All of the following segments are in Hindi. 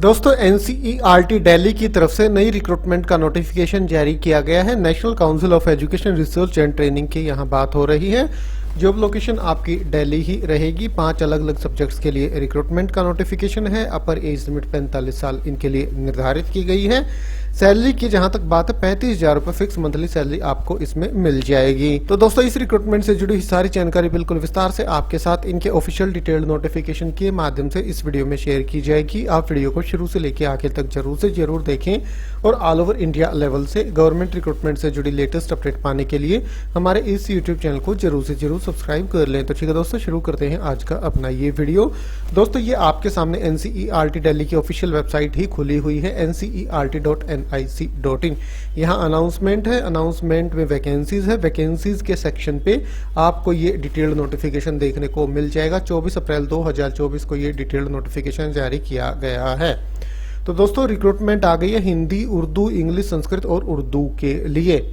दोस्तों एनसीईआरटी दिल्ली की तरफ से नई रिक्रूटमेंट का नोटिफिकेशन जारी किया गया है। National council of education research and training की यहाँ बात हो रही है। जॉब लोकेशन आपकी दिल्ली ही रहेगी। 5 अलग अलग सब्जेक्ट्स के लिए रिक्रूटमेंट का नोटिफिकेशन है। अपर एज लिमिट 45 साल इनके लिए निर्धारित की गई है। सैलरी की जहां तक बात है 35,000 रुपए फिक्स मंथली सैलरी आपको इसमें मिल जाएगी। तो दोस्तों इस रिक्रूटमेंट से जुड़ी सारी जानकारी बिल्कुल विस्तार से आपके साथ इनके ऑफिशियल डिटेल्ड नोटिफिकेशन के माध्यम से इस वीडियो में शेयर की जाएगी। आप वीडियो को शुरू से लेकर आखिर तक जरूर से जरूर देखें और ऑल ओवर इंडिया लेवल से गवर्नमेंट रिक्रूटमेंट से जुड़ी लेटेस्ट अपडेट पाने के लिए हमारे इस यूट्यूब चैनल को जरूर से जरूर सब्सक्राइब कर लें। तो ठीक है दोस्तों, शुरू करते हैं आज का अपना ये वीडियो। दोस्तों ये आपके सामने एनसीईआरटी दिल्ली की ऑफिशियल वेबसाइट ही खुली हुई है ncert.nic.in। यहाँ अनाउंसमेंट है। अनाउंसमेंट में वैकेंसीज है। वैकेंसीज के सेक्शन पे आपको ये डिटेल्ड नोटिफिकेशन देखने को मिल जाएगा। 24 अप्रैल 2024 को ये डिटेल्ड नोटिफिकेशन जारी किया गया है। तो दोस्तों रिक्रूटमेंट आ गई है हिंदी, उर्दू, इंग्लिश, संस्कृत और उर्दू के लिए।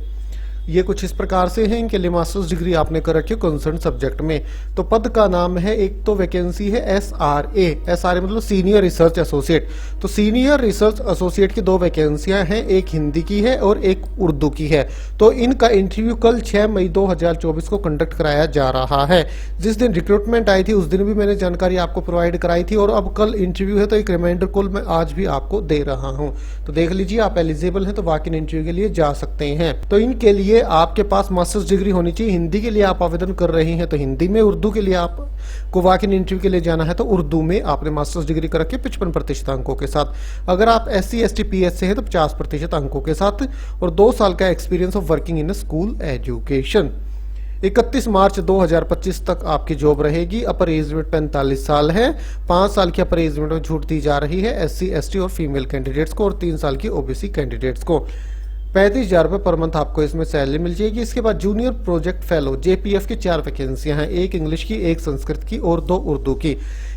ये कुछ इस प्रकार से है। इनके लिए मास्टर्स डिग्री आपने कर रखी है कंसर्न सब्जेक्ट में। तो पद का नाम है, एक तो वैकेंसी है SRA मतलब सीनियर रिसर्च एसोसिएट। तो सीनियर रिसर्च एसोसिएट की 2 वैकेंसियां हैं, एक हिंदी की है और एक उर्दू की है। तो इनका इंटरव्यू कल 6 मई 2024 को कंडक्ट कराया जा रहा है। जिस दिन रिक्रूटमेंट आई थी उस दिन भी मैंने जानकारी आपको प्रोवाइड कराई थी और अब कल इंटरव्यू है तो एक रिमाइंडर कॉल मैं आज भी आपको दे रहा हूँ। तो देख लीजिए, आप एलिजिबल हैं तो वॉक इन इंटरव्यू के लिए जा सकते हैं। तो इनके लिए आपके पास मास्टर्स डिग्री होनी चाहिए। हिंदी के लिए आप आवेदन कर रहे हैं तो हिंदी में, उर्दू के लिए आपको वॉक इन इंटरव्यू के लिए जाना है तो उर्दू में आपने मास्टर्स डिग्री कर रखी है 55% अंकों के साथ। अगर आप SC ST PS से हैं तो 50% अंकों के साथ और 2 साल का experience of working in school education. 31 मार्च 2025 तक आपकी जॉब रहेगी। अपर एज लिमिट 45 साल है। 5 साल की अपर एज लिमिट में छूट दी जा रही है SC ST और फीमेल कैंडिडेट्स को और 3 साल की OBC कैंडिडेट्स को। 35,000 रुपये पर मंथ आपको इसमें सैलरी मिल जाएगी। इसके बाद जूनियर प्रोजेक्ट फेलो JPF की 4 वैकेंसियां हैं, एक इंग्लिश की, एक संस्कृत की और 2 उर्दू की।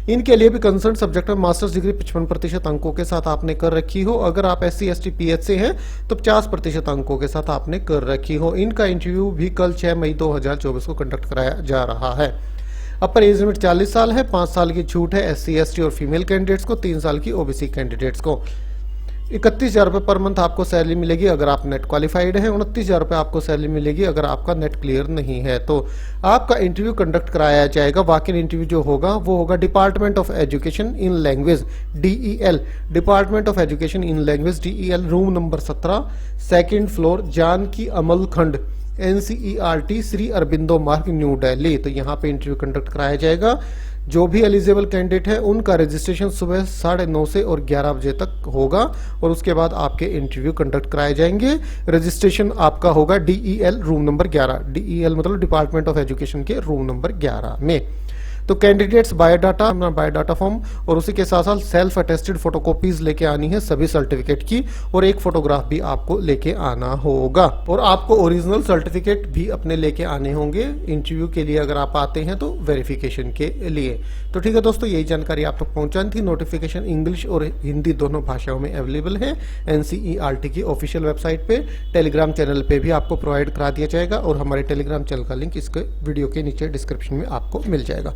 इनके लिए भी कंसर्न सब्जेक्ट में मास्टर्स डिग्री 55% अंकों के साथ आपने कर रखी हो। अगर आप SC ST PS से हैं तो 50% अंकों के साथ आपने कर रखी हो। इनका इंटरव्यू भी कल 6 मई 2024 को कंडक्ट कराया जा रहा है। अपर एज लिमिट 40 साल है। 5 साल की छूट है SC ST और फीमेल कैंडिडेट्स को, 3 साल की OBC कैंडिडेट्स को। 31,000 रुपये पर मंथ आपको सैलरी मिलेगी अगर आप नेट क्वालिफाइड हैं। 29,000 रुपये आपको सैलरी मिलेगी अगर आपका नेट क्लियर नहीं है। तो आपका इंटरव्यू कंडक्ट कराया जाएगा। वॉक इन इंटरव्यू जो होगा वो होगा department of education in language DEL, department of education in language DEL, room number 17, 2nd floor, Janaki Amal Khand, NCERT, Shri Aurobindo मार्ग, न्यू दिल्ली। तो यहाँ पे इंटरव्यू कंडक्ट कराया जाएगा। जो भी एलिजिबल कैंडिडेट है उनका रजिस्ट्रेशन सुबह 9:30 से और 11 बजे तक होगा और उसके बाद आपके इंटरव्यू कंडक्ट कराए जाएंगे। रजिस्ट्रेशन आपका होगा DEL रूम नंबर 11, DEL मतलब डिपार्टमेंट ऑफ एजुकेशन के रूम नंबर 11 में। तो कैंडिडेट्स बायोडाटा, अपना बायोडाटा फॉर्म और उसी के साथ साथ सेल्फ अटेस्टेड फोटोकॉपीज लेके आनी है सभी सर्टिफिकेट की और एक फोटोग्राफ भी आपको लेके आना होगा और आपको ओरिजिनल सर्टिफिकेट भी अपने लेके आने होंगे इंटरव्यू के लिए अगर आप आते हैं तो वेरिफिकेशन के लिए। तो ठीक है दोस्तों, यही जानकारी आप तक पहुंचानी थी। नोटिफिकेशन इंग्लिश और हिंदी दोनों भाषाओं में अवेलेबल है NCERT की ऑफिशियल वेबसाइट पे। टेलीग्राम चैनल पे भी आपको प्रोवाइड करा दिया जाएगा और हमारे टेलीग्राम चैनल का लिंक इसके वीडियो के नीचे डिस्क्रिप्शन में आपको मिल जाएगा।